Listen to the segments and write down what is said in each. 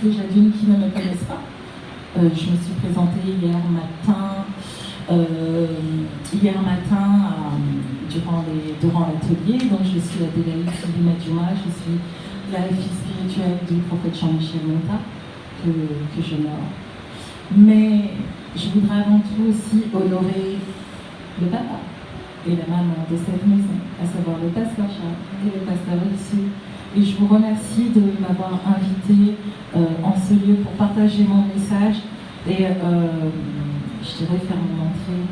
déjà d'une qui ne me connaissent pas. Je me suis présentée hier matin durant l'atelier. Donc je suis Adélaïde Philima Duma, je suis la fille spirituelle du prophète Jean-Michel Monta, que j'honore. Mais je voudrais avant tout aussi honorer le papa et la maman de cette maison, à savoir le pasteur Charles et le pasteur ici. Et je vous remercie de m'avoir invité en ce lieu pour partager mon message et je dirais faire mon entrée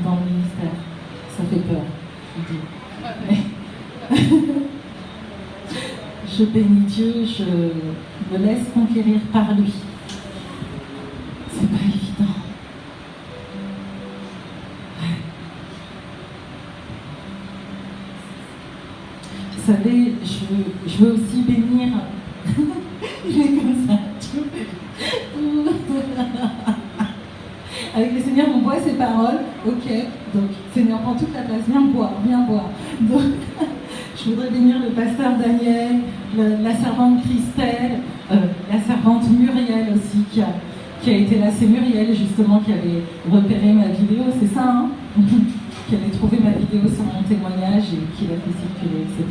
dans le ministère. Ça fait peur, je vous dis. Je bénis Dieu, je me laisse conquérir par lui. C'est pas évident. Vous savez, je veux aussi bénir. Il est comme ça. Avec le Seigneur, on boit ses paroles. Ok, donc Seigneur, prends toute la place. Viens boire, viens boire. Donc, je voudrais bénir le pasteur Daniel, la servante Christelle, la servante Muriel aussi qui a été là. C'est Muriel justement qui avait repéré ma vidéo, c'est ça, hein? Qui avait trouvé ma vidéo sur mon témoignage et qui l'a fait circuler, etc.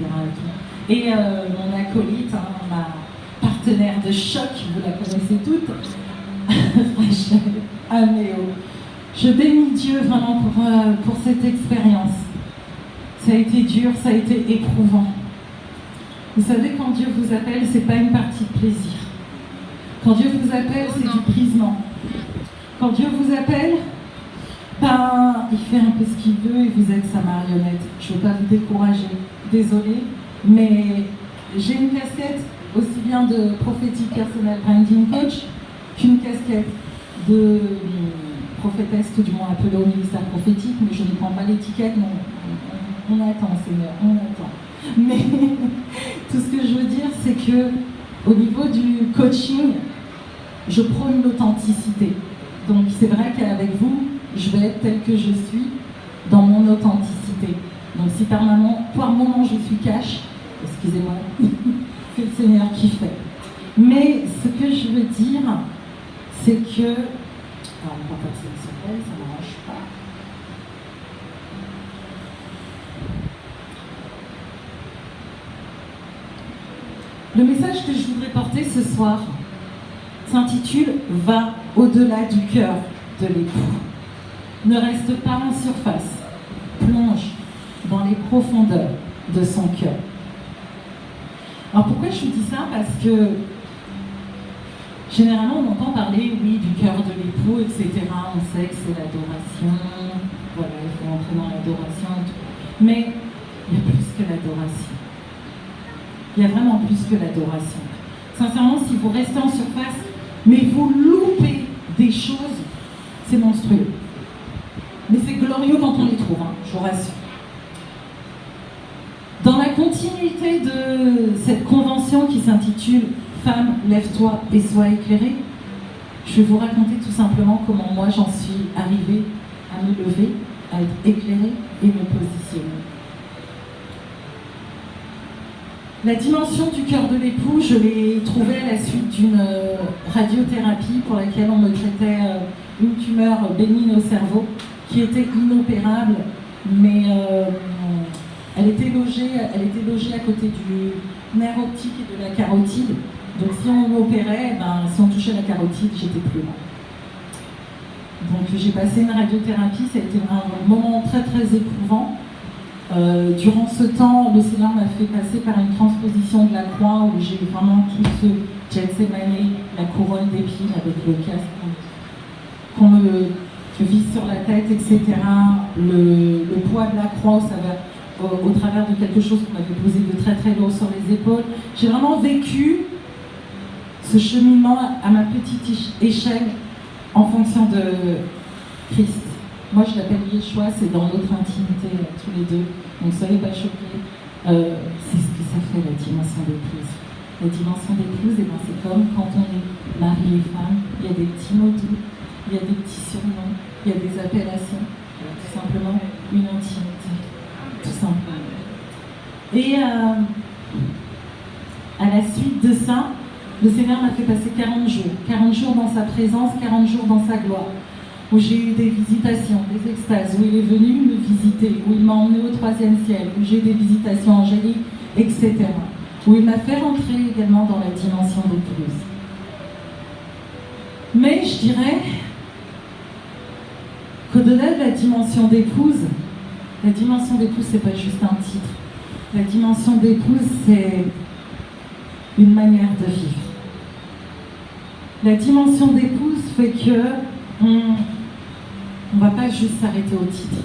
Et mon acolyte, hein, ma partenaire de choc, vous la connaissez toutes, Rachel Améo. Je bénis Dieu vraiment pour cette expérience. Ça a été dur, ça a été éprouvant. Vous savez, quand Dieu vous appelle, c'est pas une partie de plaisir. Quand Dieu vous appelle, c'est du brisement. Quand Dieu vous appelle, ben, il fait un peu ce qu'il veut et vous êtes sa marionnette. Je ne veux pas vous décourager, désolée, mais j'ai une casquette aussi bien de prophétique personnel branding coach qu'une casquette de prophétesse, tout du moins appelée au ministère prophétique, mais je ne prends pas l'étiquette, non. On attend, Seigneur, on attend. Mais tout ce que je veux dire, c'est que au niveau du coaching, je prône l'authenticité. Donc c'est vrai qu'avec vous, je vais être telle que je suis dans mon authenticité. Donc si par moment je suis cash, excusez-moi, c'est le Seigneur qui fait. Mais ce que je veux dire, c'est que... Alors on va passer sur elle, ça ne m'arrange pas. Le message que je voudrais porter ce soir s'intitule « Va au-delà du cœur de l'époux ». Ne reste pas en surface, plonge dans les profondeurs de son cœur. Alors pourquoi je vous dis ça? Parce que généralement on entend parler, oui, du cœur de l'époux, etc. On sait que c'est l'adoration, voilà, il faut entrer dans l'adoration et tout. Mais il y a plus que l'adoration. Il y a vraiment plus que l'adoration. Sincèrement, si vous restez en surface, mais vous loupez des choses, c'est monstrueux. Mais c'est glorieux quand on les trouve, hein, je vous rassure. Dans la continuité de cette convention qui s'intitule « Femme, lève-toi et sois éclairée », je vais vous raconter tout simplement comment moi j'en suis arrivée à me lever, à être éclairée et me positionner. La dimension du cœur de l'époux, je l'ai trouvée à la suite d'une radiothérapie pour laquelle on me traitait une tumeur bénigne au cerveau qui était inopérable, mais elle était logée à côté du nerf optique et de la carotide. Donc si on m'opérait, si on touchait la carotide, j'étais plus là. Donc j'ai passé une radiothérapie, ça a été un moment très très éprouvant. Durant ce temps, le Seigneur m'a fait passer par une transposition de la croix où j'ai vraiment tout ce Gethsémane, la couronne d'épines avec le casque qu'on me vise sur la tête, etc. Le poids de la croix au travers de quelque chose qu'on m'avait posé de très très lourd sur les épaules. J'ai vraiment vécu ce cheminement à ma petite échelle en fonction de Christ. Moi, je l'appelle Yeshua, c'est dans notre intimité, tous les deux. Donc, soyez pas choqués. C'est ce que ça fait, la dimension d'épouse. La dimension d'épouse, c'est comme quand on est mari et femme. Il y a des petits mots doux, il y a des petits surnoms, il y a des appellations. Tout simplement, une intimité. Tout simplement. Et à la suite de ça, Le Seigneur m'a fait passer 40 jours dans sa présence, 40 jours dans sa gloire, où j'ai eu des visitations, des extases, où il est venu me visiter, où il m'a emmené au 3e ciel, où j'ai eu des visitations angéliques, etc. Où il m'a fait rentrer également dans la dimension d'épouse. Mais je dirais qu'au-delà de la dimension d'épouse, c'est pas juste un titre. La dimension d'épouse, c'est une manière de vivre. La dimension d'épouse fait que on va pas juste s'arrêter au titre.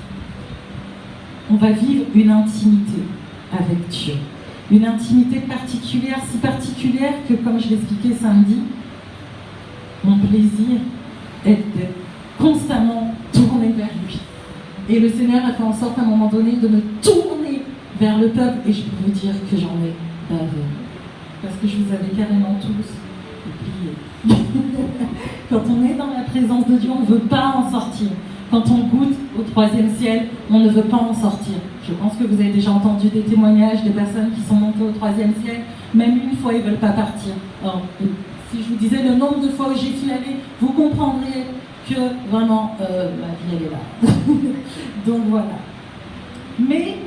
On va vivre une intimité avec Dieu. Une intimité particulière, si particulière que, comme je l'expliquais samedi, mon plaisir est d'être constamment tourné vers lui. Et le Seigneur a fait en sorte à un moment donné de me tourner vers le peuple, et je peux vous dire que j'en ai bavé. Parce que je vous avais carrément tous oublié. Quand on est dans la présence de Dieu, on ne veut pas en sortir. Quand on goûte au 3e ciel, on ne veut pas en sortir. Je pense que vous avez déjà entendu des témoignages de personnes qui sont montées au 3e ciel, même une fois, ils ne veulent pas partir. Alors, si je vous disais le nombre de fois où j'y suis allée, vous comprendrez que vraiment, ma vie, elle est là. Donc voilà. Mais,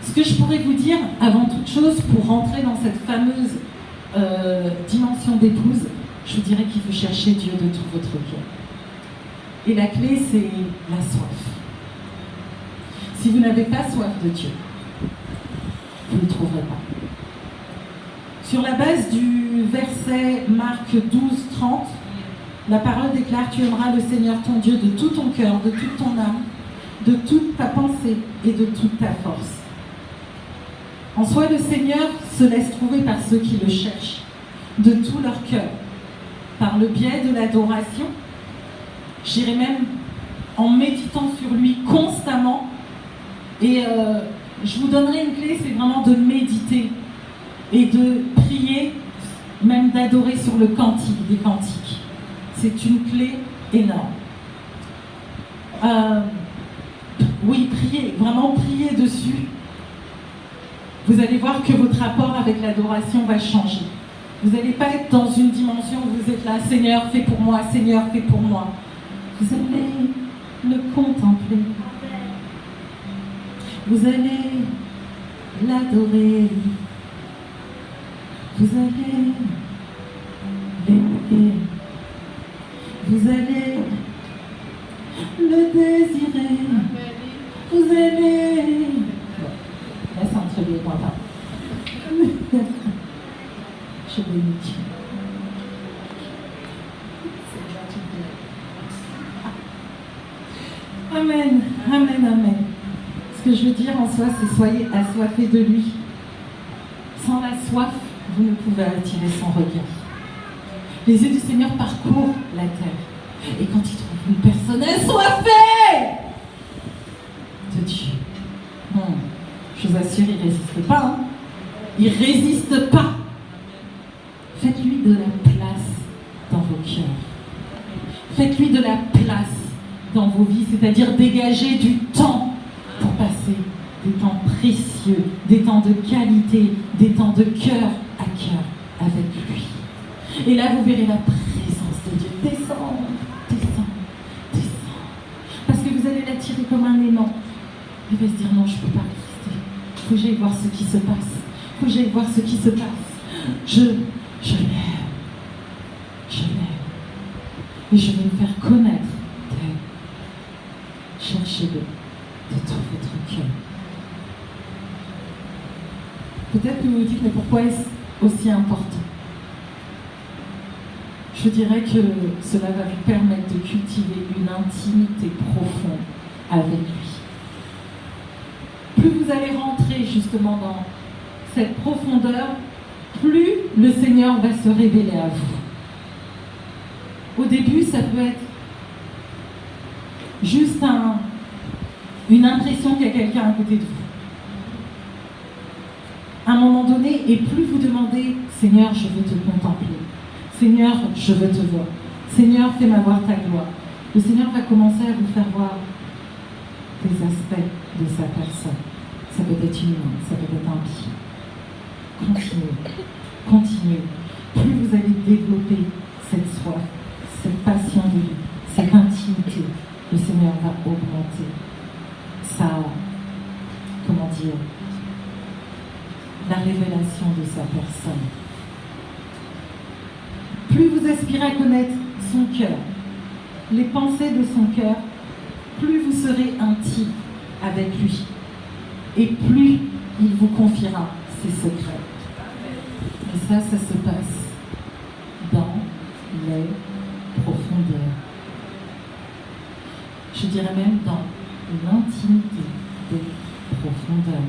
ce que je pourrais vous dire, avant toute chose, pour rentrer dans cette fameuse dimension d'épouse, je vous dirais qu'il faut chercher Dieu de tout votre cœur. Et la clé, c'est la soif. Si vous n'avez pas soif de Dieu, vous ne le trouverez pas. Sur la base du verset Marc 12:30, la parole déclare: tu aimeras le Seigneur ton Dieu de tout ton cœur, de toute ton âme, de toute ta pensée et de toute ta force. En soi, le Seigneur se laisse trouver par ceux qui le cherchent, de tout leur cœur, par le biais de l'adoration, j'irais même en méditant sur lui constamment. Et je vous donnerai une clé, c'est vraiment de méditer et de prier, même d'adorer sur le cantique des cantiques. C'est une clé énorme. Oui, priez, vraiment priez dessus. Vous allez voir que votre rapport avec l'adoration va changer. Vous n'allez pas être dans une dimension où vous êtes là, Seigneur, fais pour moi, Seigneur, fais pour moi. Vous allez le contempler. Vous allez l'adorer. Vous allez l'aimer. Vous allez le désirer. Vous allez... Laisse entre les points. Je bénis Dieu. Amen, amen, amen. Ce que je veux dire en soi, c'est soyez assoiffés de lui. Sans la soif, vous ne pouvez attirer son regard. Les yeux du Seigneur parcourent la terre. Et quand il trouve une personne assoiffée de Dieu, je vous assure, il ne résiste pas. Hein. Il ne résiste pas. Faites-lui de la place dans vos cœurs. Faites-lui de la place dans vos vies, c'est-à-dire dégager du temps pour passer des temps précieux, des temps de qualité, des temps de cœur à cœur avec lui. Et là, vous verrez la présence de Dieu descendre, descendre, descendre. Parce que vous allez l'attirer comme un aimant. Il va se dire: non, je ne peux pas résister. Il faut que j'aille voir ce qui se passe. Il faut que j'aille voir ce qui se passe. Je l'aime. Je l'aime. Et je vais me faire connaître d'elle. Cherchez-le de tout votre cœur. Peut-être que vous vous dites: mais pourquoi est-ce aussi important? Je dirais que cela va vous permettre de cultiver une intimité profonde avec lui. Plus vous allez rentrer justement dans cette profondeur, plus le Seigneur va se révéler à vous. Au début, ça peut être juste une impression qu'il y a quelqu'un à côté de vous. À un moment donné, et plus vous demandez: Seigneur, je veux te contempler. Seigneur, je veux te voir. Seigneur, fais-moi voir ta gloire. Le Seigneur va commencer à vous faire voir des aspects de sa personne. Ça peut être humain, ça peut être impie. Continuez. continuer, plus vous allez développer cette soif, cette passion de lui, cette intimité, le Seigneur va augmenter sa, comment dire, la révélation de sa personne. Plus vous aspirez à connaître son cœur, les pensées de son cœur, plus vous serez intime avec lui et plus il vous confiera ses secrets. Et ça se passe dans les profondeurs. Je dirais même dans l'intimité des profondeurs.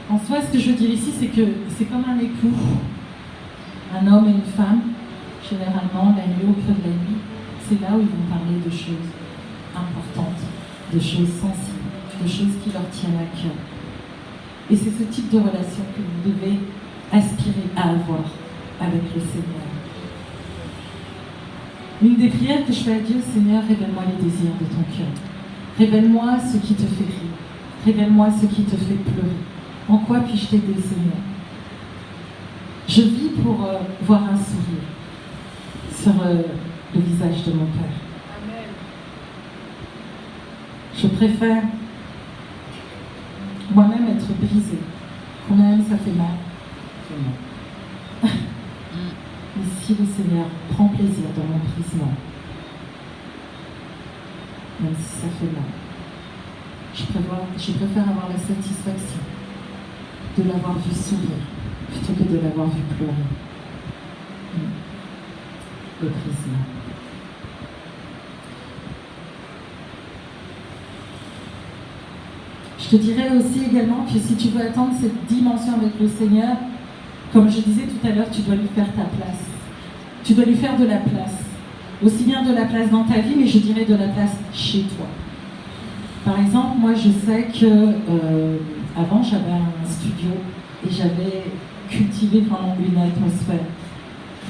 En soi, ce que je veux dire ici, c'est que c'est comme un époux, un homme et une femme, généralement, la nuit, au creux de la nuit, c'est là où ils vont parler de choses importantes, de choses sensibles, de choses qui leur tiennent à cœur. Et c'est ce type de relation que vous devez aspirer à avoir avec le Seigneur. Une des prières que je fais à Dieu, Seigneur, révèle-moi les désirs de ton cœur. Révèle-moi ce qui te fait rire. Révèle-moi ce qui te fait pleurer. En quoi puis-je t'aider, Seigneur? Je vis pour voir un sourire sur le visage de mon Père. Amen. Je préfère moi-même être brisée. Combien même ça fait mal. Mais si le Seigneur prend plaisir dans mon brisement, même si ça fait mal, je préfère avoir la satisfaction de l'avoir vu sourire plutôt que de l'avoir vu pleurer. Le brisement. Je te dirais aussi également que si tu veux atteindre cette dimension avec le Seigneur, comme je disais tout à l'heure, tu dois lui faire ta place. Tu dois lui faire de la place. Aussi bien de la place dans ta vie, mais je dirais de la place chez toi. Par exemple, moi je sais que avant j'avais un studio et j'avais cultivé vraiment une atmosphère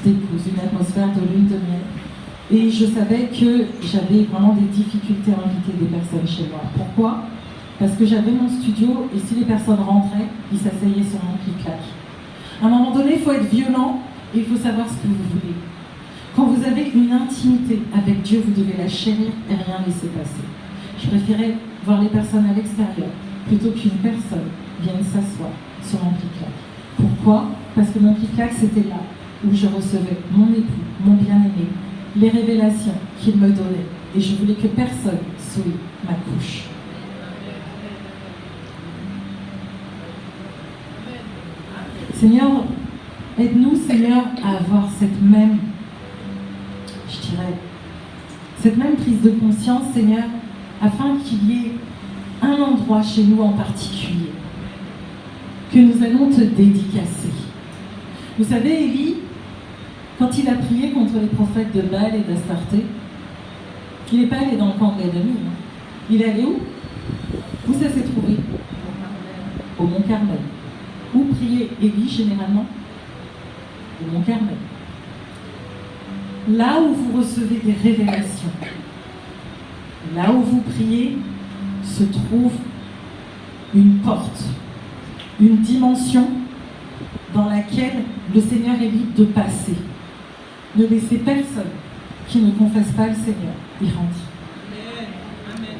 d'épouse, une atmosphère de lune de miel. Et je savais que j'avais vraiment des difficultés à inviter des personnes chez moi. Pourquoi? Parce que j'avais mon studio et si les personnes rentraient, ils s'asseyaient sur mon clic-clac. À un moment donné, il faut être violent et il faut savoir ce que vous voulez. Quand vous avez une intimité avec Dieu, vous devez la chérir et rien laisser passer. Je préférais voir les personnes à l'extérieur plutôt qu'une personne vienne s'asseoir sur mon clic-clac. Pourquoi? Parce que mon clic-clac, c'était là où je recevais mon époux, mon bien-aimé, les révélations qu'il me donnait. Et je voulais que personne souille ma couche. Seigneur, aide-nous, Seigneur, à avoir cette même prise de conscience, Seigneur, afin qu'il y ait un endroit chez nous en particulier que nous allons te dédicacer. Vous savez, Élie, quand il a prié contre les prophètes de Baal et d'Astarté, il n'est pas allé dans le camp de l'ennemi. Il est allé où? Où ça s'est trouvé? Au Mont Carmel. Où priait Élie généralement? Au Mont Carmel. Là où vous recevez des révélations, là où vous priez, se trouve une porte, une dimension dans laquelle le Seigneur est libre de passer. Ne laissez personne qui ne confesse pas le Seigneur y rentrer. Amen.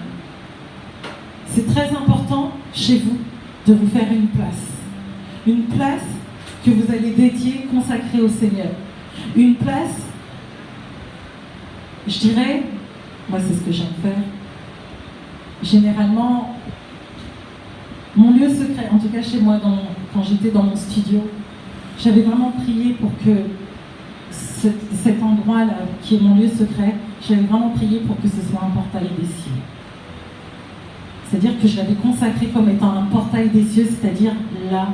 C'est très important chez vous de vous faire une place. Une place que vous allez dédier, consacrer au Seigneur. Une place, je dirais, moi c'est ce que j'aime faire, généralement, mon lieu secret, en tout cas chez moi, quand j'étais dans mon studio, j'avais vraiment prié pour que cet endroit-là, qui est mon lieu secret, j'avais vraiment prié pour que ce soit un portail des cieux. C'est-à-dire que je l'avais consacré comme étant un portail des cieux, c'est-à-dire là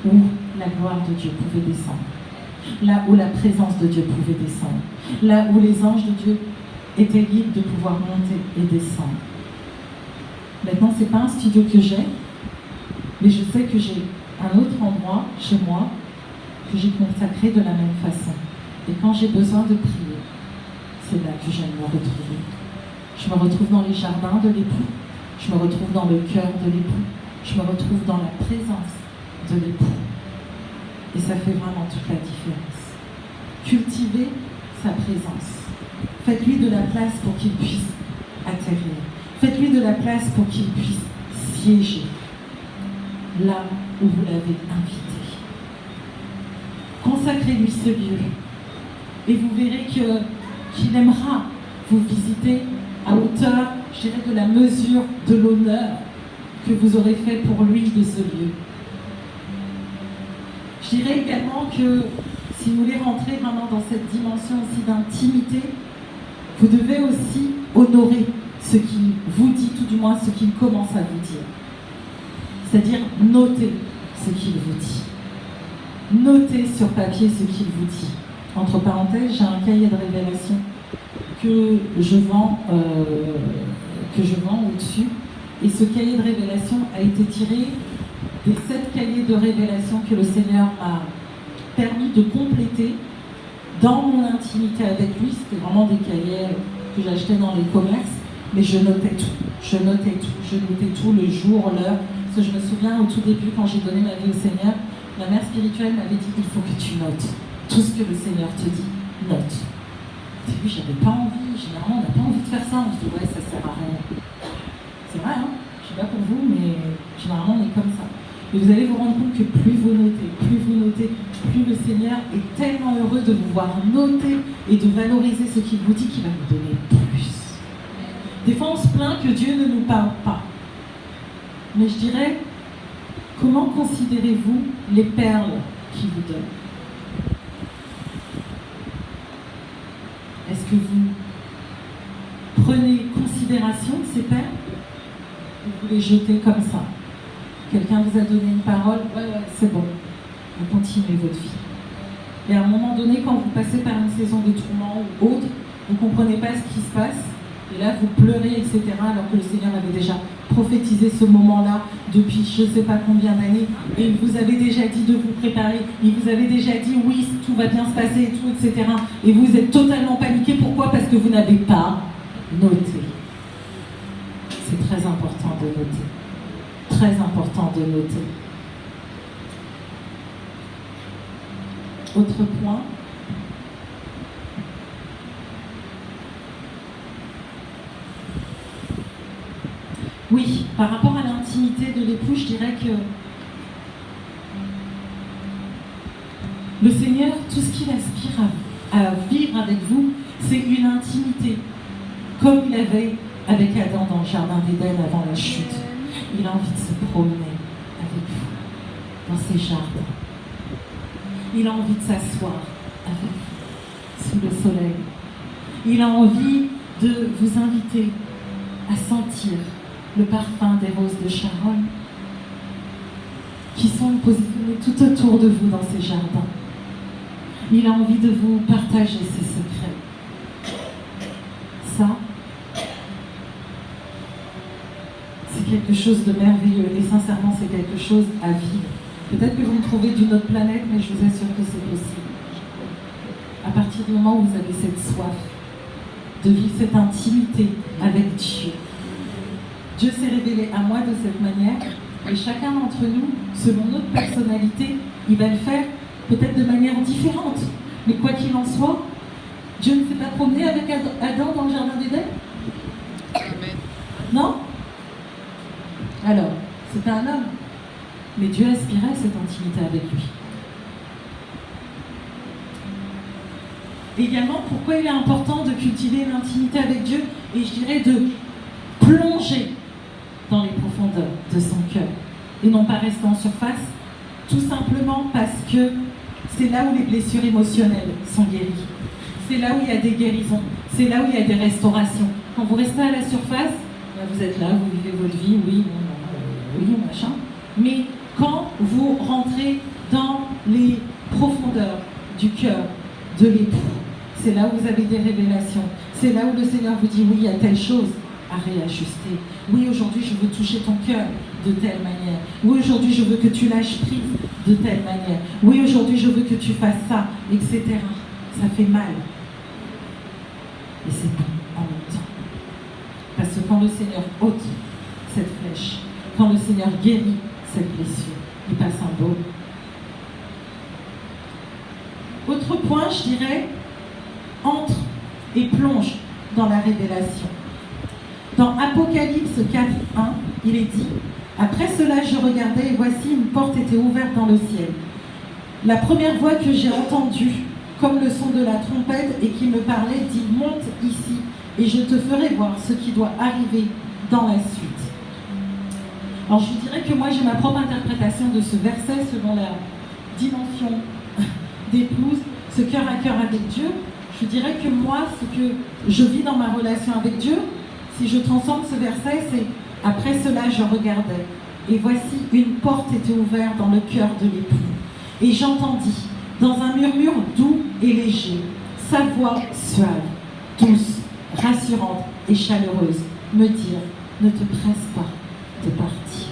où la gloire de Dieu pouvait descendre, là où la présence de Dieu pouvait descendre, là où les anges de Dieu étaient libres de pouvoir monter et descendre. Maintenant, ce n'est pas un studio que j'ai, mais je sais que j'ai un autre endroit chez moi que j'ai consacré de la même façon. Et quand j'ai besoin de prier, c'est là que j'aime me retrouver. Je me retrouve dans les jardins de l'époux, je me retrouve dans le cœur de l'époux, je me retrouve dans la présence de l'époux. Et ça fait vraiment toute la différence. Cultivez sa présence. Faites-lui de la place pour qu'il puisse atterrir. Faites-lui de la place pour qu'il puisse siéger là où vous l'avez invité. Consacrez-lui ce lieu et vous verrez qu'il aimera vous visiter à hauteur, je dirais, de la mesure de l'honneur que vous aurez fait pour lui de ce lieu. Je dirais également que si vous voulez rentrer vraiment dans cette dimension aussi d'intimité, vous devez aussi honorer ce qu'il vous dit, tout du moins ce qu'il commence à vous dire. C'est-à-dire noter ce qu'il vous dit. Notez sur papier ce qu'il vous dit. Entre parenthèses, j'ai un cahier de révélation que je vends au-dessus. Et ce cahier de révélation a été tiré des 7 cahiers de révélation que le Seigneur m'a permis de compléter dans mon intimité avec lui. C'était vraiment des cahiers que j'achetais dans les commerces, mais je notais tout. Je notais tout, le jour, l'heure. Parce que je me souviens au tout début, quand j'ai donné ma vie au Seigneur, ma mère spirituelle m'avait dit il faut que tu notes. Tout ce que le Seigneur te dit, note. Au début, j'avais pas envie. Généralement, on n'a pas envie de faire ça. On se dit ouais, ça sert à rien. C'est vrai, hein? Je sais pas pour vous, mais généralement, on est comme ça. Et vous allez vous rendre compte que plus vous notez, plus le Seigneur est tellement heureux de vous voir noter et de valoriser ce qu'il vous dit qu'il va vous donner plus. Des fois, on se plaint que Dieu ne nous parle pas. Mais je dirais, comment considérez-vous les perles qu'il vous donne? Est-ce que vous prenez considération de ces perles ou vous les jetez comme ça? Quelqu'un vous a donné une parole, ouais, c'est bon, vous continuez votre vie. Et à un moment donné, quand vous passez par une saison de tourment ou autre, vous ne comprenez pas ce qui se passe, et là vous pleurez, etc., alors que le Seigneur avait déjà prophétisé ce moment-là depuis je ne sais pas combien d'années, et il vous avait déjà dit de vous préparer, il vous avait déjà dit oui, tout va bien se passer, et tout, etc. Et vous êtes totalement paniqué, pourquoi? Parce que vous n'avez pas noté. C'est très important de noter. Très important de noter. Autre point. Oui, par rapport à l'intimité de l'époux, je dirais que le Seigneur, tout ce qu'il aspire à vivre avec vous, c'est une intimité, comme il avait avec Adam dans le jardin d'Éden avant la chute. Il a envie de se promener avec vous, dans ses jardins. Il a envie de s'asseoir avec vous, sous le soleil. Il a envie de vous inviter à sentir le parfum des roses de Sharon qui sont positionnées tout autour de vous dans ces jardins. Il a envie de vous partager ses secrets. Ça, c'est quelque chose de merveilleux et sincèrement c'est quelque chose à vivre. Peut-être que vous me trouvez d'une autre planète, mais je vous assure que c'est possible. À partir du moment où vous avez cette soif de vivre cette intimité avec Dieu. Dieu s'est révélé à moi de cette manière et chacun d'entre nous, selon notre personnalité, il va le faire peut-être de manière différente. Mais quoi qu'il en soit, Dieu ne s'est pas promené avec Adam dans le jardin d'Éden? Non? Alors, c'était un homme. Mais Dieu aspirait à cette intimité avec lui. Également, pourquoi il est important de cultiver l'intimité avec Dieu et je dirais de plonger dans les profondeurs de son cœur et non pas rester en surface, tout simplement parce que c'est là où les blessures émotionnelles sont guéries. C'est là où il y a des guérisons, c'est là où il y a des restaurations. Quand vous restez à la surface, vous êtes là, vous vivez votre vie, oui, machin, mais quand vous rentrez dans les profondeurs du cœur de l'époux, c'est là où vous avez des révélations. C'est là où le Seigneur vous dit, oui, il y a telle chose à réajuster. Oui, aujourd'hui, je veux toucher ton cœur de telle manière. Oui, aujourd'hui, je veux que tu lâches prise de telle manière. Oui, aujourd'hui, je veux que tu fasses ça, etc. Ça fait mal. Et c'est bon en même temps. Parce que quand le Seigneur ôte cette flèche, quand le Seigneur guérit cette blessure, et pas symbole. Autre point, je dirais, entre et plonge dans la révélation. Dans Apocalypse 4:1, il est dit « Après cela, je regardais et voici une porte était ouverte dans le ciel. La première voix que j'ai entendue, comme le son de la trompette et qui me parlait, dit « Monte ici et je te ferai voir ce qui doit arriver dans la suite. » Alors je vous dirais que moi j'ai ma propre interprétation de ce verset selon la dimension d'épouse, ce cœur à cœur avec Dieu. Je dirais que moi, ce que je vis dans ma relation avec Dieu, si je transforme ce verset, c'est « Après cela, je regardais, et voici une porte était ouverte dans le cœur de l'époux. Et j'entendis, dans un murmure doux et léger, sa voix suave, douce, rassurante et chaleureuse, me dire « Ne te presse pas de partir.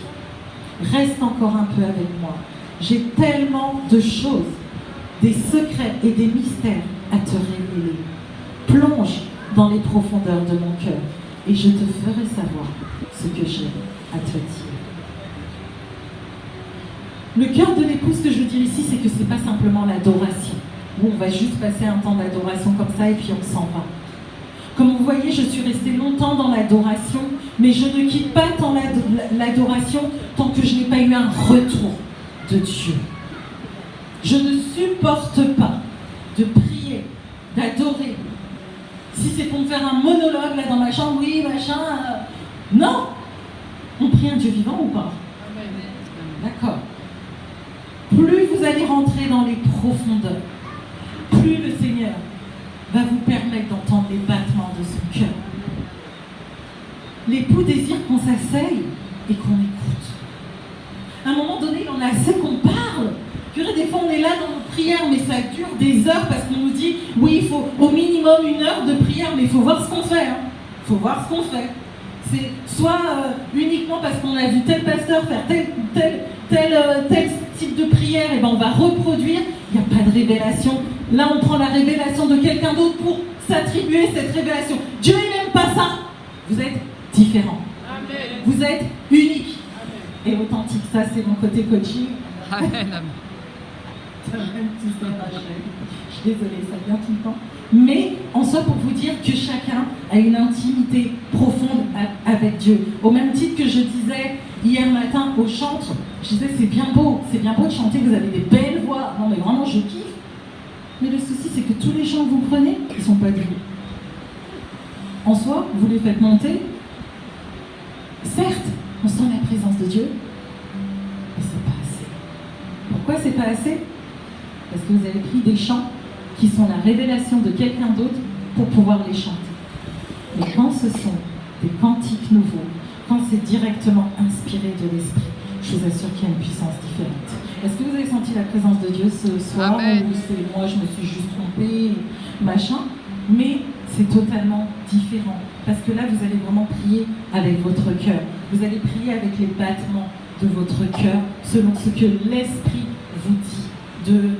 Reste encore un peu avec moi. J'ai tellement de choses, des secrets et des mystères à te révéler. Plonge dans les profondeurs de mon cœur et je te ferai savoir ce que j'ai à te dire. » Le cœur de l'époux, ce que je veux dire ici, c'est que ce n'est pas simplement l'adoration, où on va juste passer un temps d'adoration comme ça et puis on s'en va. Comme vous voyez, je suis restée longtemps dans l'adoration, mais je ne quitte pas tant l'adoration tant que je n'ai pas eu un retour de Dieu. Je ne supporte pas de prier, d'adorer. Si c'est pour me faire un monologue là dans ma chambre, oui, machin. Non! On prie un Dieu vivant ou pas? D'accord. Plus vous allez rentrer dans les profondeurs, plus le Seigneur va vous permettre d'entendre les battements de son cœur. L'époux désire qu'on s'asseye et qu'on écoute. À un moment donné, il en a assez qu'on parle. Des fois, on est là dans nos prières, mais ça dure des heures parce qu'on nous dit oui, il faut au minimum 1 heure de prière, mais il faut voir ce qu'on fait. Il faut voir ce qu'on fait. C'est soit uniquement parce qu'on a vu tel pasteur faire tel type de prière, et ben on va reproduire. Il n'y a pas de révélation. Là, on prend la révélation de quelqu'un d'autre pour s'attribuer cette révélation. Dieu, il n'aime pas ça. Vous êtes différents. Amen. Vous êtes uniques. Amen. Et authentiques. Ça, c'est mon côté coaching. Amen. Je suis désolée, ça vient tout le temps. Mais en soi, pour vous dire que chacun a une intimité profonde avec Dieu. Au même titre que je disais hier matin au chantre, je disais c'est bien beau de chanter, vous avez des belles voix. Non mais vraiment, je kiffe. Mais le souci, c'est que tous les chants que vous prenez, ils ne sont pas de vous. En soi, vous les faites monter. Certes, on sent la présence de Dieu, mais c'est pas assez. Pourquoi c'est pas assez? Parce que vous avez pris des chants qui sont la révélation de quelqu'un d'autre pour pouvoir les chanter. Mais quand ce sont des cantiques nouveaux, quand c'est directement inspiré de l'esprit, je vous assure qu'il y a une puissance différente. Est-ce que vous avez senti la présence de Dieu ce soir? Amen. Ou c'est moi, je me suis juste trompée, machin? Mais c'est totalement différent. Parce que là, vous allez vraiment prier avec votre cœur. Vous allez prier avec les battements de votre cœur, selon ce que l'esprit vous dit de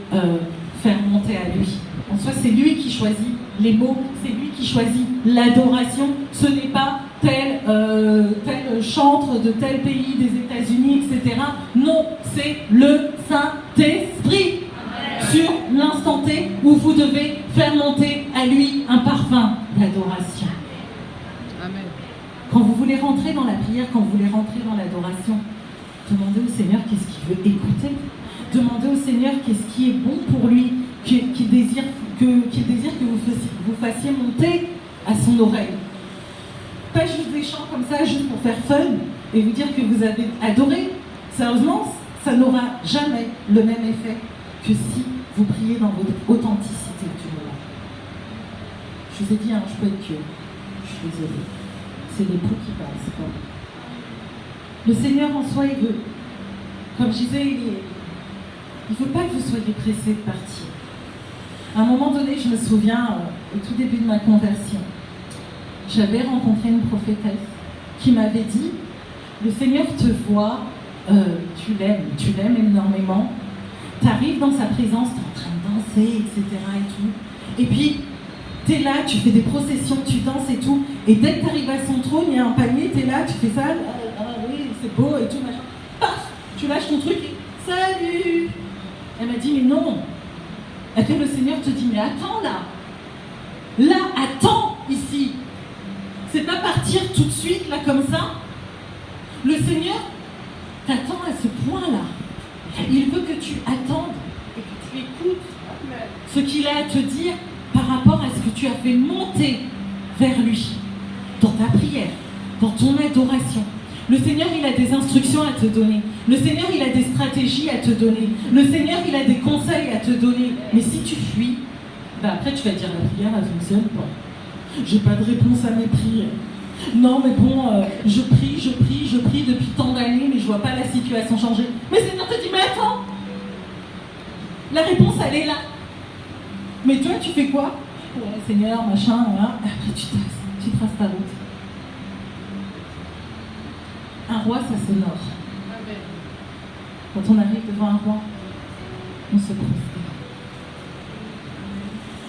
faire monter à lui. En soi, c'est lui qui choisit les mots, c'est lui qui choisit l'adoration. Ce n'est pas tel chantre de tel pays des États-Unis, etc. Non, c'est le Saint-Esprit. Sur l'instant T où vous devez faire monter à lui un parfum d'adoration. Amen. Quand vous voulez rentrer dans la prière, quand vous voulez rentrer dans l'adoration, demandez au Seigneur qu'est-ce qu'il veut écouter. Demandez au Seigneur qu'est-ce qui est bon pour lui, qu'il désire que vous fassiez monter à son oreille. Pas juste des chants comme ça, juste pour faire fun, et vous dire que vous avez adoré. Sérieusement, ça n'aura jamais le même effet que si vous priez dans votre authenticité du moment. Je vous ai dit, je peux être Dieu. Je suis désolée. C'est l'époux qui passe. Quoi. Le Seigneur en soi, il veut. Comme je disais, il ne veut pas que vous soyez pressés de partir. À un moment donné, je me souviens, au tout début de ma conversion, j'avais rencontré une prophétesse qui m'avait dit, le Seigneur te voit, tu l'aimes énormément, tu arrives dans sa présence, tu es en train de danser, etc. et tout. Et puis, tu es là, tu fais des processions, tu danses et tout. Et dès que tu arrives à son trône, il y a un panier, tu es là, tu fais ça, oui, c'est beau et tout, machin. Paf, tu lâches ton truc et salut. Elle m'a dit, mais non. Elle fait, le Seigneur te dit, mais attends là. Là, attends ici. C'est pas partir tout de suite là comme ça. Le Seigneur t'attend à ce point-là. Il veut que tu attendes et que tu écoutes ce qu'il a à te dire par rapport à ce que tu as fait monter vers lui, dans ta prière, dans ton adoration. Le Seigneur, il a des instructions à te donner. Le Seigneur, il a des stratégies à te donner. Le Seigneur, il a des conseils à te donner. Mais si tu fuis, après tu vas dire, la prière, elle ne fonctionne pas. J'ai pas de réponse à mes prières. Non, mais bon, je prie depuis tant d'années, mais je vois pas la situation changer. Mais le Seigneur te dit, mais attends, la réponse, elle est là. Mais toi, tu fais quoi? Ouais, Seigneur, machin, hein. Après tu traces ta route. Un roi, ça s'honore. Quand on arrive devant un roi, on se prosterne.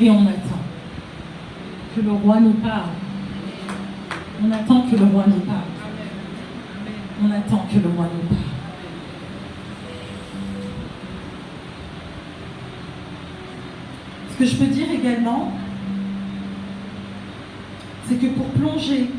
Et on attend que le roi nous parle. On attend que le roi nous parle. On attend que le roi nous parle. Ce que je peux dire également, c'est que pour plonger,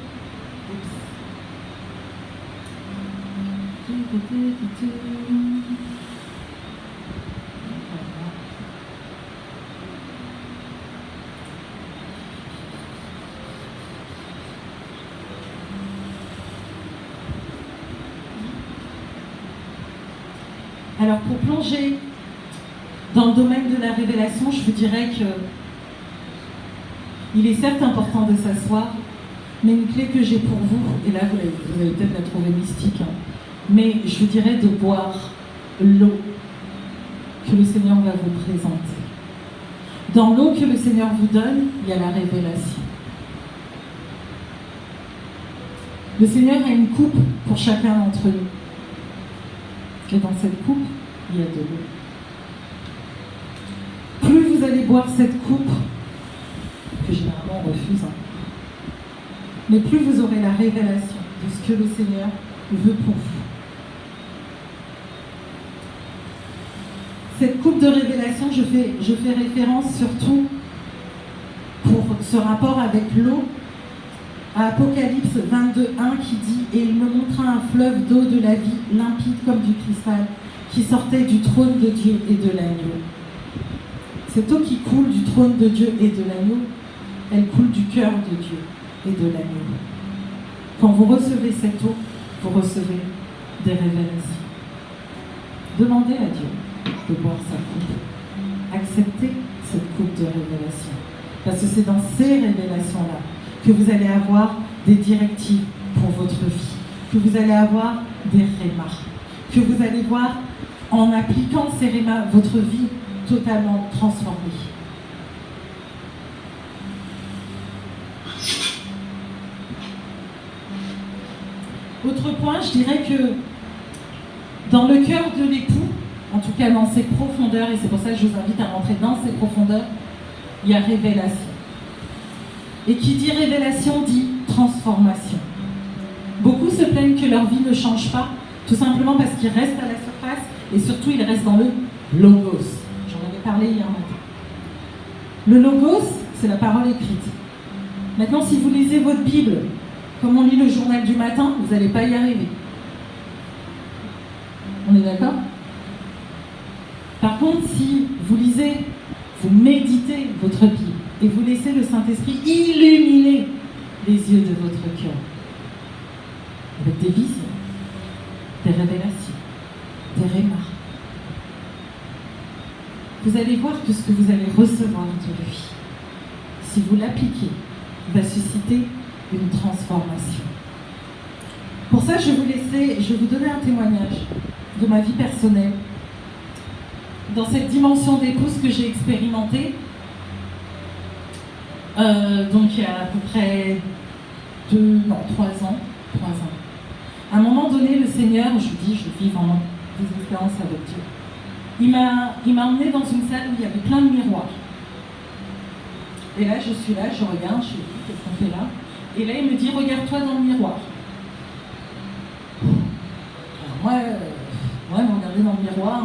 alors pour plonger dans le domaine de la révélation, je vous dirais que il est certes important de s'asseoir, mais une clé que j'ai pour vous, et là vous allez peut-être la trouver mystique, hein, mais je vous dirais de boire l'eau que le Seigneur va vous présenter. Dans l'eau que le Seigneur vous donne, il y a la révélation. Le Seigneur a une coupe pour chacun d'entre nous. Et dans cette coupe, il y a de l'eau. Plus vous allez boire cette coupe, que généralement on refuse, hein, mais plus vous aurez la révélation de ce que le Seigneur veut pour vous. Cette coupe de révélation, je fais référence surtout pour ce rapport avec l'eau à Apocalypse 22:1 qui dit « Et il me montra un fleuve d'eau de la vie, limpide comme du cristal, qui sortait du trône de Dieu et de l'agneau. » Cette eau qui coule du trône de Dieu et de l'agneau, elle coule du cœur de Dieu et de l'agneau. Quand vous recevez cette eau, vous recevez des révélations. Demandez à Dieu de boire sa coupe. Acceptez cette coupe de révélation. Parce que c'est dans ces révélations-là que vous allez avoir des directives pour votre vie, que vous allez avoir des rémas, que vous allez voir, en appliquant ces rémas, votre vie totalement transformée. Autre point, je dirais que dans le cœur de l'époux, en tout cas dans ses profondeurs, et c'est pour ça que je vous invite à rentrer dans ces profondeurs, il y a révélation. Et qui dit révélation dit transformation. Beaucoup se plaignent que leur vie ne change pas, tout simplement parce qu'ils restent à la surface et surtout ils restent dans le logos. J'en avais parlé hier matin. Le logos, c'est la parole écrite. Maintenant, si vous lisez votre Bible, comme on lit le journal du matin, vous n'allez pas y arriver. On est d'accord? Par contre, si vous lisez, vous méditez votre Bible et vous laissez le Saint-Esprit illuminer les yeux de votre cœur avec des visions, des révélations, des remarques, vous allez voir que ce que vous allez recevoir de lui, si vous l'appliquez, va susciter une transformation. Pour ça, je vais vous donner un témoignage de ma vie personnelle. Dans cette dimension d'épouse que j'ai expérimentée, donc il y a à peu près 3 ans. À un moment donné, le Seigneur, je vous dis, je vis vraiment des expériences avec Dieu. Il m'a emmenée dans une salle où il y avait plein de miroirs. Et là, je suis là, je regarde, je dis, qu'est-ce qu'on fait là? Et là, il me dit, regarde-toi dans le miroir. Alors moi, Ouais, me regarder dans le miroir,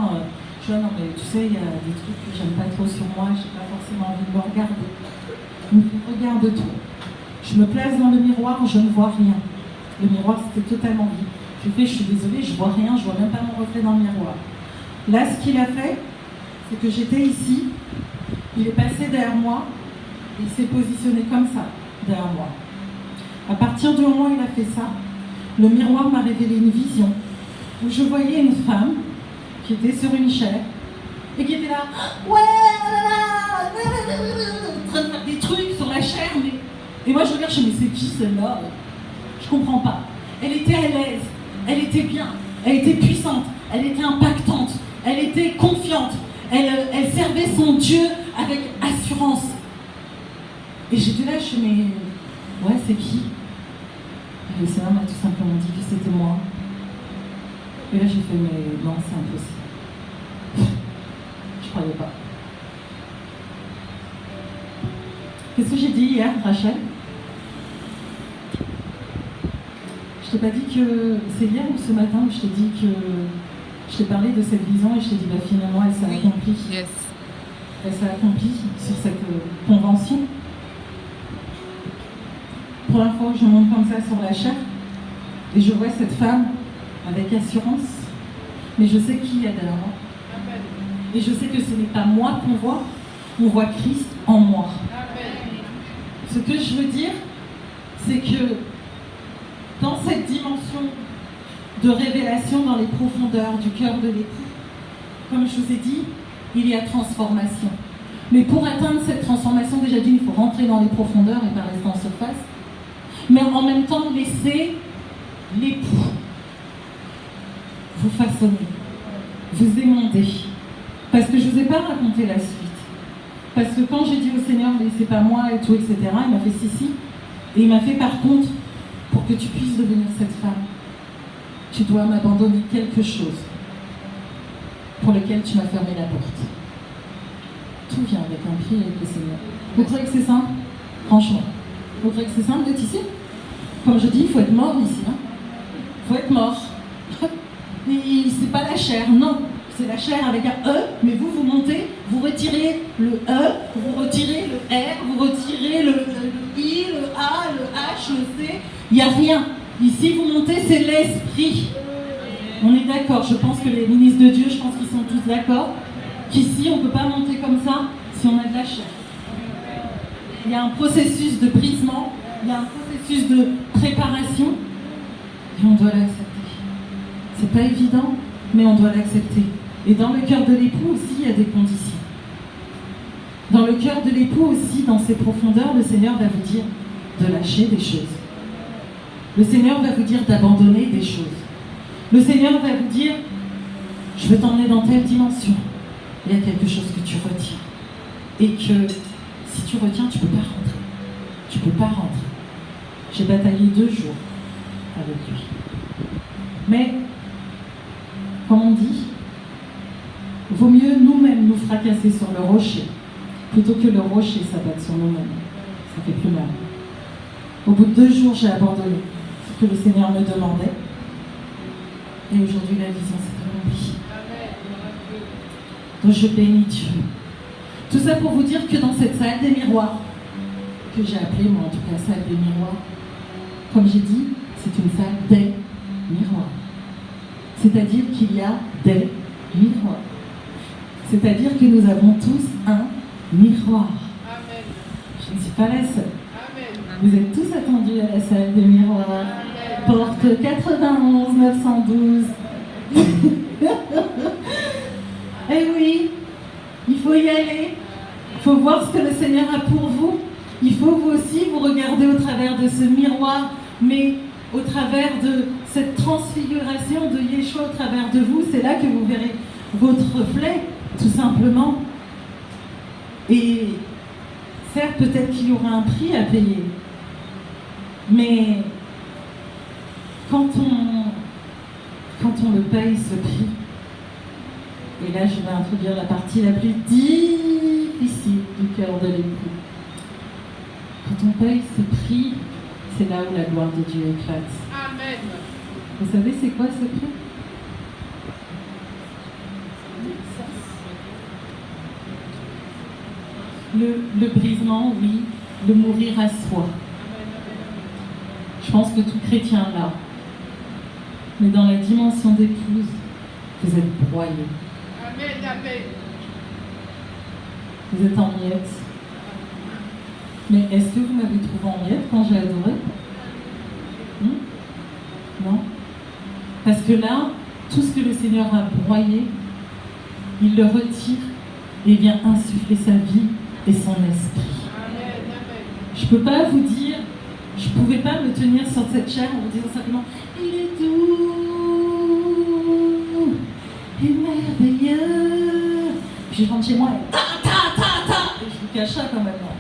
je vois, non mais tu sais, il y a des trucs que j'aime pas trop sur moi, j'ai pas forcément envie de me regarder. Il me dit, regarde-toi. Je me place dans le miroir, je ne vois rien. Le miroir, c'était totalement vide. Je suis désolée, je vois rien, je vois même pas mon reflet dans le miroir. Là, ce qu'il a fait, c'est que j'étais ici, il est passé derrière moi, et il s'est positionné comme ça, derrière moi. À partir du moment où il a fait ça, le miroir m'a révélé une vision, où je voyais une femme qui était sur une chaire, et qui était là, ouais, en train de faire des trucs sur la chair, mais... Et moi je regarde, je me dis, mais c'est qui celle-là? Je comprends pas. Elle était à l'aise, elle était bien, elle était puissante, elle était impactante, elle était confiante, elle servait son Dieu avec assurance. Et j'étais là, je me dis, mais ouais, c'est qui? Et le Seigneur m'a tout simplement dit que c'était moi. Et là j'ai fait, mais non, c'est impossible. Je croyais pas. Qu'est-ce que j'ai dit hier, Rachel? Je t'ai pas dit que... C'est hier ou ce matin où je t'ai dit que... Je t'ai parlé de cette vision et je t'ai dit, bah finalement, elle s'est accomplie. Yes. Elle s'est accomplie sur cette convention. Pour la fois, je monte comme ça sur la chair et je vois cette femme avec assurance. Mais je sais qui il y a derrière moi. Et je sais que ce n'est pas moi qu'on voit, on voit Christ en moi. Ce que je veux dire, c'est que dans cette dimension de révélation dans les profondeurs du cœur de l'époux, comme je vous ai dit, il y a transformation. Mais pour atteindre cette transformation, déjà dit, il faut rentrer dans les profondeurs et pas rester en surface. Mais en même temps, laisser l'époux vous façonner, vous émonder. Parce que je ne vous ai pas raconté la suite. Parce que quand j'ai dit au Seigneur, mais c'est pas moi et tout, etc., il m'a fait si. Et il m'a fait par contre, pour que tu puisses devenir cette femme, tu dois m'abandonner quelque chose pour lequel tu m'as fermé la porte. Tout vient avec un prix avec le Seigneur. Vous croyez que c'est simple? Franchement. Vous croyez que c'est simple d'être ici? Comme je dis, il faut être mort ici. Il faut être mort. C'est pas la chair, non. C'est la chair avec un E, mais vous montez, vous retirez le E, vous retirez le R, vous retirez le I, le A, le H, le C. Il n'y a rien. Ici, vous montez, c'est l'esprit. On est d'accord. Je pense que les ministres de Dieu, je pense qu'ils sont tous d'accord qu'ici, on ne peut pas monter comme ça si on a de la chair. Il y a un processus de brisement, il y a un processus de préparation, et on doit l'accepter. C'est pas évident, mais on doit l'accepter. Et dans le cœur de l'époux aussi, il y a des conditions. Dans le cœur de l'époux aussi, dans ses profondeurs, le Seigneur va vous dire de lâcher des choses. Le Seigneur va vous dire d'abandonner des choses. Le Seigneur va vous dire, je veux t'emmener dans telle dimension. Il y a quelque chose que tu retiens. Et que si tu retiens, tu ne peux pas rentrer. Tu ne peux pas rentrer. J'ai bataillé 2 jours avec lui. Mais, comme on dit, vaut mieux nous-mêmes nous fracasser sur le rocher plutôt que le rocher s'abatte sur nous-mêmes. Ça fait plus mal. Au bout de 2 jours, j'ai abandonné ce que le Seigneur me demandait. Et aujourd'hui, la vision s'est accomplie. Donc je bénis Dieu. Tout ça pour vous dire que dans cette salle des miroirs, que j'ai appelée moi en tout cas salle des miroirs, comme j'ai dit, c'est une salle des miroirs. C'est-à-dire qu'il y a des miroirs. C'est-à-dire que nous avons tous un miroir. Amen. Je ne suis pas la seule. Amen. Vous êtes tous attendus à la salle des miroirs. Amen. Porte 91 912. Eh oui, il faut y aller. Il faut voir ce que le Seigneur a pour vous. Il faut vous aussi vous regarder au travers de ce miroir, mais au travers de cette transfiguration de Yeshua au travers de vous. C'est là que vous verrez votre reflet, tout simplement. Et certes, peut-être qu'il y aura un prix à payer, mais quand on le paye, ce prix, et là je vais introduire la partie la plus difficile du cœur de l'époux. Quand on paye ce prix, c'est là où la gloire de Dieu éclate. Amen. Vous savez c'est quoi ce prix? Le brisement, oui. Le mourir à soi. Je pense que tout chrétien l'a. Mais dans la dimension d'épouse, vous êtes broyé. Amen, amen. Vous êtes en miettes. Mais est-ce que vous m'avez trouvé en miettes quand j'ai adoré? Non. Parce que là, tout ce que le Seigneur a broyé, il le retire et vient insuffler sa vie et son esprit. Amen, amen. Je ne peux pas vous dire, je ne pouvais pas me tenir sur cette chair en vous disant simplement « Il est doux et merveilleux ». Puis je rentre chez moi et ta ta ta ta et je vous cache ça quand même. Non.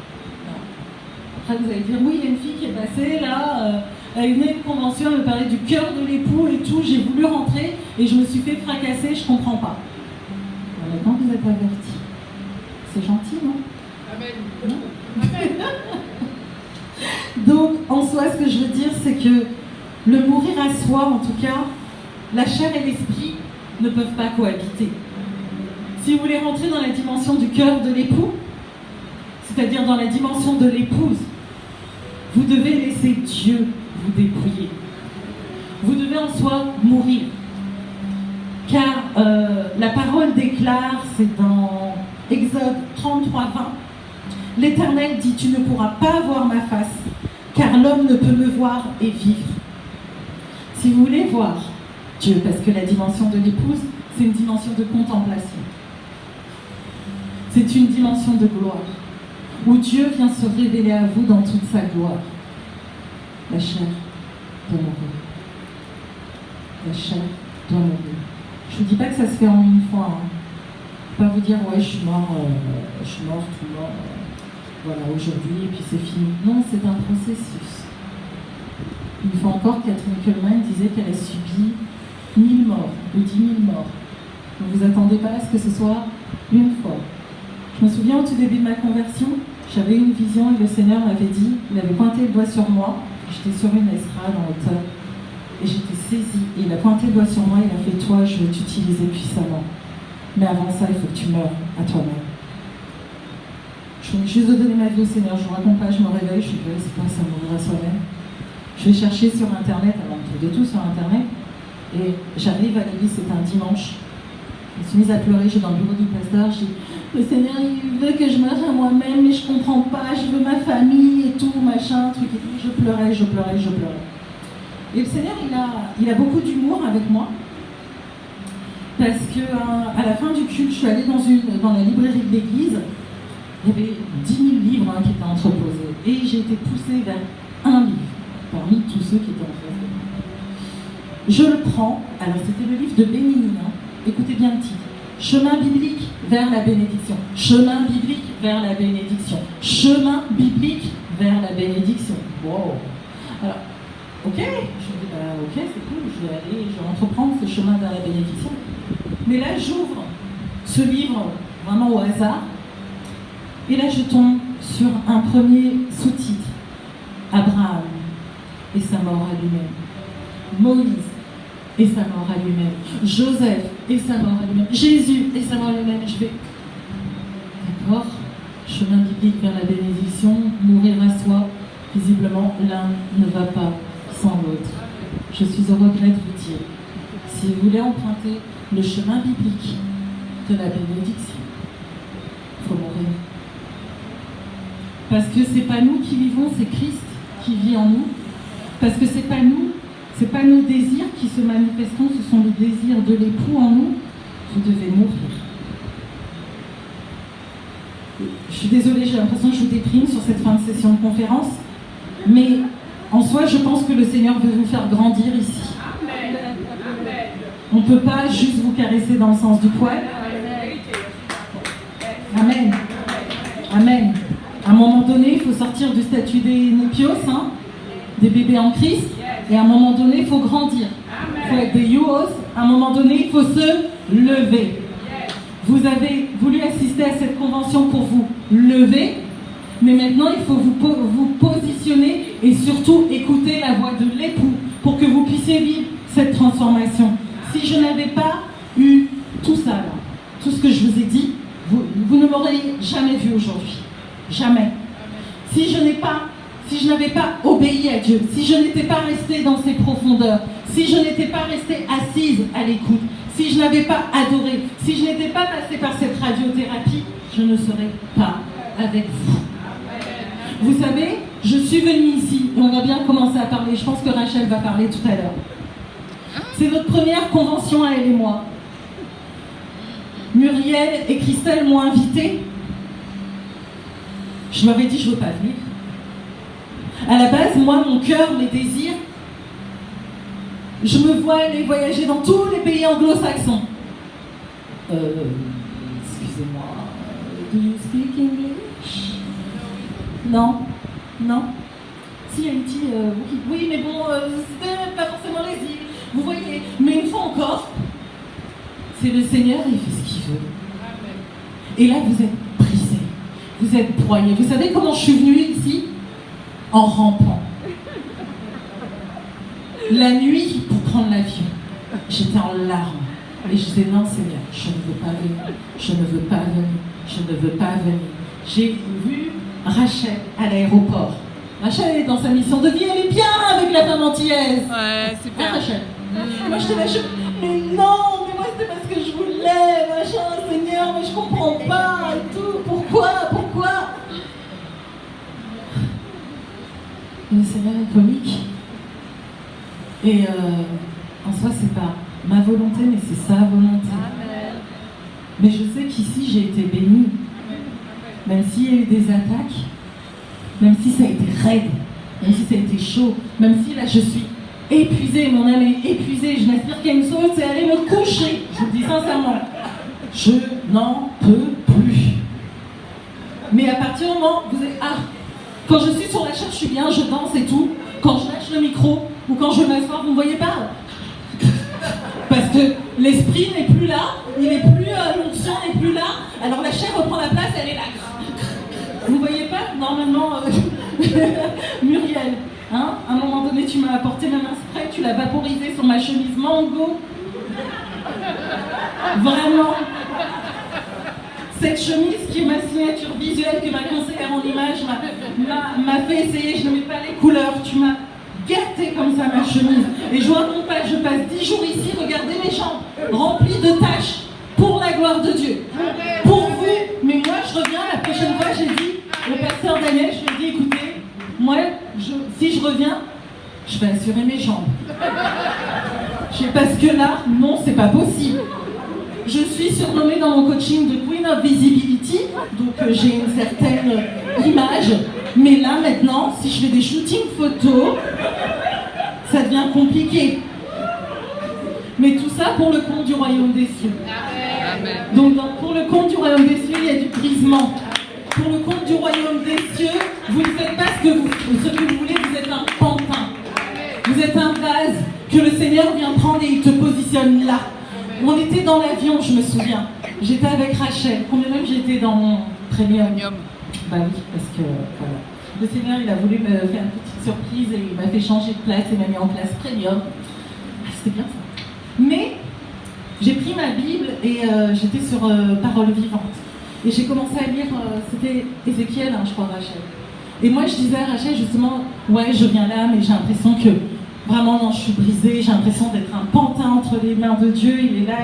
Après vous allez dire « Oui, il y a une fille qui est passée là, elle venait de convention, elle me parlait du cœur de l'époux et tout, j'ai voulu rentrer et je me suis fait fracasser, je comprends pas. » Maintenant vous êtes avertis. C'est gentil, non? Amen. Non. Amen. Donc, en soi, ce que je veux dire, c'est que le mourir à soi, en tout cas, la chair et l'esprit ne peuvent pas cohabiter. Si vous voulez rentrer dans la dimension du cœur de l'époux, c'est-à-dire dans la dimension de l'épouse, vous devez laisser Dieu vous dépouiller. Vous devez en soi mourir. Car la parole déclare, c'est dans Exode 33, 20, l'Éternel dit « Tu ne pourras pas voir ma face, car l'homme ne peut me voir et vivre. » Si vous voulez voir Dieu, parce que la dimension de l'épouse, c'est une dimension de contemplation. C'est une dimension de gloire, où Dieu vient se révéler à vous dans toute sa gloire. La chair doit mourir. La chair doit mourir. Je ne vous dis pas que ça se fait en une fois. Hein. Je ne vais pas vous dire, ouais, je suis mort, tout mort. Voilà, aujourd'hui, et puis c'est fini. Non, c'est un processus. Une fois encore, Catherine Kuhlman disait qu'elle a subi 1000 morts ou 10 000 morts. Ne vous attendez pas à ce que ce soit une fois. Je me souviens au tout début de ma conversion, j'avais une vision et le Seigneur m'avait dit, il avait pointé le doigt sur moi, j'étais sur une estrade en hauteur, et j'étais saisie. Et il a pointé le doigt sur moi, il a fait, toi, je veux t'utiliser puissamment. Mais avant ça, il faut que tu meurs à toi-même. Je viens juste de donner ma vie au Seigneur, je ne vous raconte pas, je me réveille, je suis là, c'est quoi ça, mourir à soi-même. Je vais chercher sur Internet, avant de tout sur Internet, et j'arrive à l'église, c'est un dimanche. Je me suis mise à pleurer, je suis dans le bureau du pasteur, je dis, le Seigneur, il veut que je meure à moi-même, mais je ne comprends pas, je veux ma famille et tout, machin, truc et tout. Je pleurais. Et le Seigneur, il a beaucoup d'humour avec moi, parce que à la fin du culte, je suis allée dans la librairie de l'église. Il y avait 10 000 livres qui étaient entreposés. Et j'ai été poussée vers un livre, parmi tous ceux qui étaient en face de moi. Je le prends, alors c'était le livre de Bénigne, écoutez bien le titre. Chemin biblique vers la bénédiction. Chemin biblique vers la bénédiction. Chemin biblique vers la bénédiction. Wow. Alors, ok, je me dis, ok, c'est cool, je vais entreprendre ce chemin vers la bénédiction. Mais là, j'ouvre ce livre vraiment au hasard. Et là, je tombe sur un premier sous-titre. Abraham et sa mort à lui-même. Moïse et sa mort à lui-même. Joseph et sa mort à lui-même. Jésus et sa mort à lui-même. Je vais... D'accord. Chemin biblique vers la bénédiction. Mourir à soi. Visiblement, l'un ne va pas sans l'autre. Je suis au regret de vous dire. Si vous voulez emprunter le chemin biblique de la bénédiction, il faut mourir. Parce que c'est pas nous qui vivons, c'est Christ qui vit en nous. Parce que c'est pas nous, c'est pas nos désirs qui se manifesteront, ce sont les désirs de l'époux en nous. Vous devez mourir. Je suis désolée, j'ai l'impression que je vous déprime sur cette fin de session de conférence, mais en soi, je pense que le Seigneur veut vous faire grandir ici. On ne peut pas juste vous caresser dans le sens du poil. Amen. Amen. À un moment donné, il faut sortir du statut des népios, des bébés en Christ, et à un moment donné, il faut grandir. Il faut être des youos. À un moment donné, il faut se lever. Vous avez voulu assister à cette convention pour vous lever, mais maintenant, il faut vous positionner et surtout écouter la voix de l'époux pour que vous puissiez vivre cette transformation. Si je n'avais pas eu tout ça, là, tout ce que je vous ai dit, vous ne m'auriez jamais vu aujourd'hui. Jamais. Si je n'avais pas obéi à Dieu, si je n'étais pas restée dans ses profondeurs, si je n'étais pas restée assise à l'écoute, si je n'avais pas adoré, si je n'étais pas passée par cette radiothérapie, je ne serais pas avec vous. Vous savez, je suis venue ici, et on va bien commencer à parler, je pense que Rachel va parler tout à l'heure. C'est notre première convention à elle et moi. Muriel et Christelle m'ont invitée. Je leur ai dit, je ne veux pas venir. À la base, moi, mon cœur, mes désirs, je me vois aller voyager dans tous les pays anglo-saxons. Excusez-moi, do you speak English? Non, non. Si, Haïti, oui, mais bon, c'était pas forcément les îles, vous voyez. Mais une fois encore, c'est le Seigneur, il fait ce qu'il veut. Et là, vous êtes brisés, vous êtes broyés. Vous savez comment je suis venue ici? En rampant. La nuit, pour prendre l'avion, j'étais en larmes. Et je disais, non Seigneur, je ne veux pas venir, je ne veux pas venir, je ne veux pas venir. J'ai vu Rachel à l'aéroport. Rachel est dans sa mission de vie, elle est bien avec la femme antillaise. Ouais, super. Hein, Rachel? Moi j'étais là, mais non, mais moi c'était parce que je voulais, machin, Seigneur, mais je comprends pas et tout. Pourquoi? Le Seigneur est comique. Et en soi, c'est pas ma volonté, mais c'est sa volonté. Amen. Mais je sais qu'ici, j'ai été bénie. Même s'il y a eu des attaques, même si ça a été raide, même si ça a été chaud, même si là, je suis épuisée, mon âme est épuisée, je n'aspire qu'à une chose, c'est aller me coucher. Je vous le dis sincèrement. Je n'en peux plus. Mais à partir du moment où vous êtes... quand je suis sur la chaise, je suis bien, je danse et tout. Quand je lâche le micro, ou quand je m'assois, vous ne me voyez pas. Parce que l'esprit n'est plus là, il n'est plus, l'onction n'est plus là, alors la chair reprend la place, elle est là. Vous ne voyez pas, normalement, Muriel, hein, à un moment donné, tu m'as apporté même un spray, tu l'as vaporisé sur ma chemise mango. Vraiment. Cette chemise qui est ma signature visuelle, que ma conseillère en image m'a fait essayer, je ne mets pas les couleurs, tu m'as gâté comme ça ma chemise. Et je vous raconte pas, je passe 10 jours ici, regardez mes jambes, remplies de taches, pour la gloire de Dieu. Pour vous, mais moi je reviens, la prochaine fois j'ai dit au pasteur Daniel, je lui ai dit, écoutez, moi, si je reviens, je vais assurer mes jambes. Parce que là, non, c'est pas possible. Je suis surnommée dans mon coaching de Queen of Visibility, donc j'ai une certaine image. Mais là, maintenant, si je fais des shootings photos, ça devient compliqué. Mais tout ça pour le compte du royaume des cieux. Amen. Donc pour le compte du royaume des cieux, il y a du brisement. Pour le compte du royaume des cieux, vous ne faites pas ce que vous voulez, vous êtes un pantin. Vous êtes un vase que le Seigneur vient prendre et il te positionne là. On était dans l'avion, je me souviens. J'étais avec Rachel. Combien même j'étais dans mon premium? Bah oui, parce que voilà. Le Seigneur, il a voulu me faire une petite surprise et il m'a fait changer de place et m'a mis en place premium. Ah, c'était bien ça. Mais j'ai pris ma Bible et j'étais sur Paroles vivantes. Et j'ai commencé à lire, c'était Ézéchiel, hein, je crois, Rachel. Et moi, je disais à Rachel, justement, ouais, je viens là, mais j'ai l'impression que vraiment, non, je suis brisée, j'ai l'impression d'être un pantin entre les mains de Dieu. Il est là,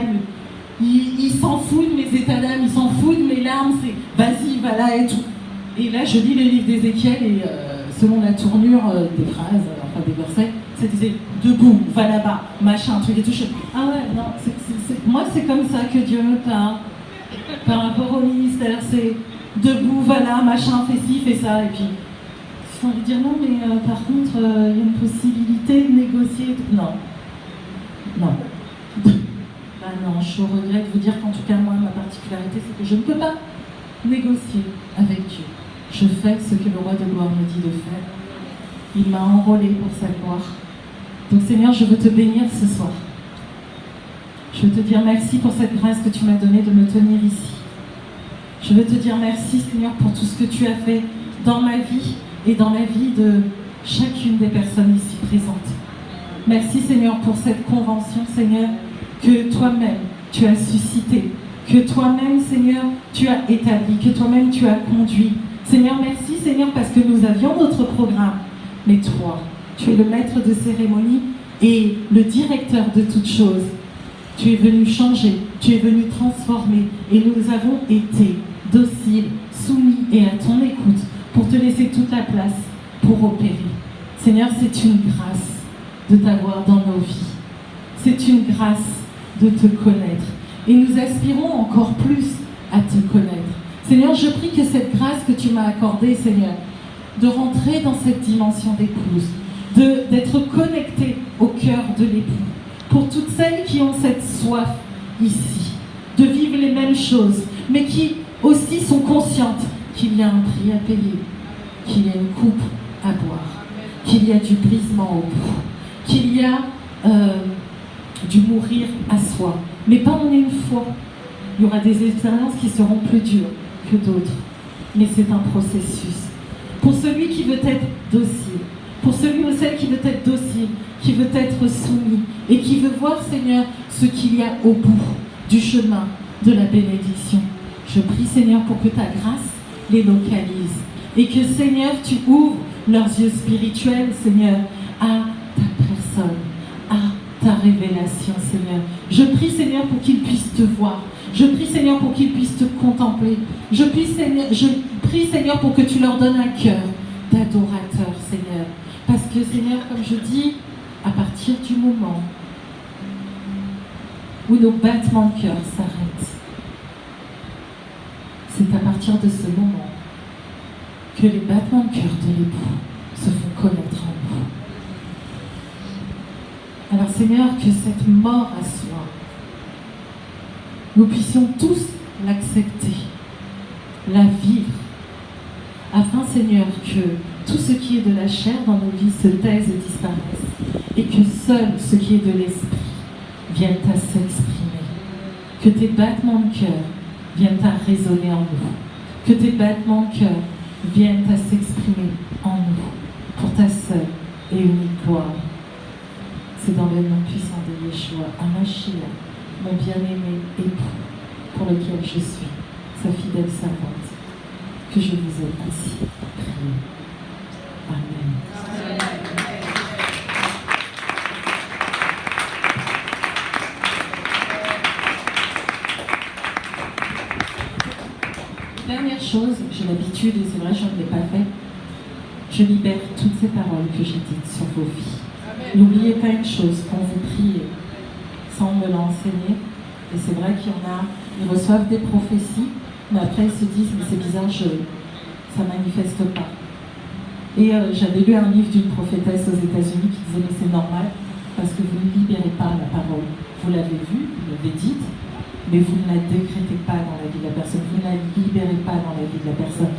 il s'en fout de mes états d'âme, il s'en fout de mes larmes, c'est vas-y, va là et tout. Et là, je lis le livre d'Ézéchiel et selon la tournure des phrases, enfin des versets, ça disait debout, va là-bas, machin, un truc et tout. Ah ouais, non, moi c'est comme ça que Dieu me parle. Par rapport au ministère, c'est debout, va là, machin, fais ci, fais ça. Et puis, j'ai envie de dire non, mais par contre, il y a une possibilité de négocier. Non. Non. Bah non, je regrette de vous dire qu'en tout cas, moi, ma particularité, c'est que je ne peux pas négocier avec Dieu. Je fais ce que le roi de gloire me dit de faire. Il m'a enrôlé pour sa gloire. Donc Seigneur, je veux te bénir ce soir. Je veux te dire merci pour cette grâce que tu m'as donnée de me tenir ici. Je veux te dire merci Seigneur pour tout ce que tu as fait dans ma vie et dans la vie de chacune des personnes ici présentes. Merci Seigneur pour cette convention Seigneur que toi-même tu as suscitée, que toi-même Seigneur tu as établi, que toi-même tu as conduit. Seigneur, merci Seigneur parce que nous avions notre programme. Mais toi, tu es le maître de cérémonie et le directeur de toutes choses. Tu es venu changer, tu es venu transformer et nous avons été dociles, soumis et à ton écoute pour te laisser toute la place pour opérer. Seigneur, c'est une grâce de t'avoir dans nos vies. C'est une grâce de te connaître. Et nous aspirons encore plus à te connaître. Seigneur, je prie que cette grâce que tu m'as accordée, Seigneur, de rentrer dans cette dimension d'épouse, d'être connectée au cœur de l'époux, pour toutes celles qui ont cette soif ici, de vivre les mêmes choses, mais qui aussi sont conscientes qu'il y a un prix à payer, qu'il y a une coupe à boire, qu'il y a du brisement au bout, qu'il y a du mourir à soi, mais pas en une fois. Il y aura des expériences qui seront plus dures que d'autres, mais c'est un processus. Pour celui qui veut être docile, pour celui ou celle qui veut être docile, qui veut être soumis et qui veut voir, Seigneur, ce qu'il y a au bout du chemin de la bénédiction. Je prie, Seigneur, pour que ta grâce les localise et que, Seigneur, tu ouvres leurs yeux spirituels, Seigneur, à ta personne, à ta révélation, Seigneur. Je prie, Seigneur, pour qu'ils puissent te voir. Je prie, Seigneur, pour qu'ils puissent te contempler. Je prie, Seigneur, pour que tu leur donnes un cœur d'adorateur, Seigneur. Parce que, Seigneur, comme je dis, à partir du moment où nos battements de cœur s'arrêtent, c'est à partir de ce moment que les battements de cœur de l'époux se font connaître en nous. Alors, Seigneur, que cette mort à soi, nous puissions tous l'accepter, la vivre, afin, Seigneur, que tout ce qui est de la chair dans nos vies se taise et disparaisse, et que seul ce qui est de l'esprit vienne à s'exprimer, que tes battements de cœur viennent à résonner en nous, que tes battements de cœur viennent à s'exprimer en nous, pour ta seule et unique gloire. C'est dans le nom puissant de Yeshua, Hamashiach, mon bien-aimé époux, pour lequel je suis, sa fidèle servante, que je vous ai ainsi prié. Amen. Dernière chose, j'ai l'habitude, et c'est vrai, je ne l'ai pas fait, je libère toutes ces paroles que j'ai dites sur vos vies. N'oubliez pas une chose, quand vous priez, sans me l'enseigner, et c'est vrai qu'il y en a, ils reçoivent des prophéties, mais après ils se disent, mais c'est bizarre, ça ne manifeste pas. Et j'avais lu un livre d'une prophétesse aux États-Unis qui disait, mais c'est normal, parce que vous ne libérez pas la parole. Vous l'avez vue, vous l'avez dite, mais vous ne la décrétez pas dans la vie de la personne, vous ne la libérez pas dans la vie de la personne.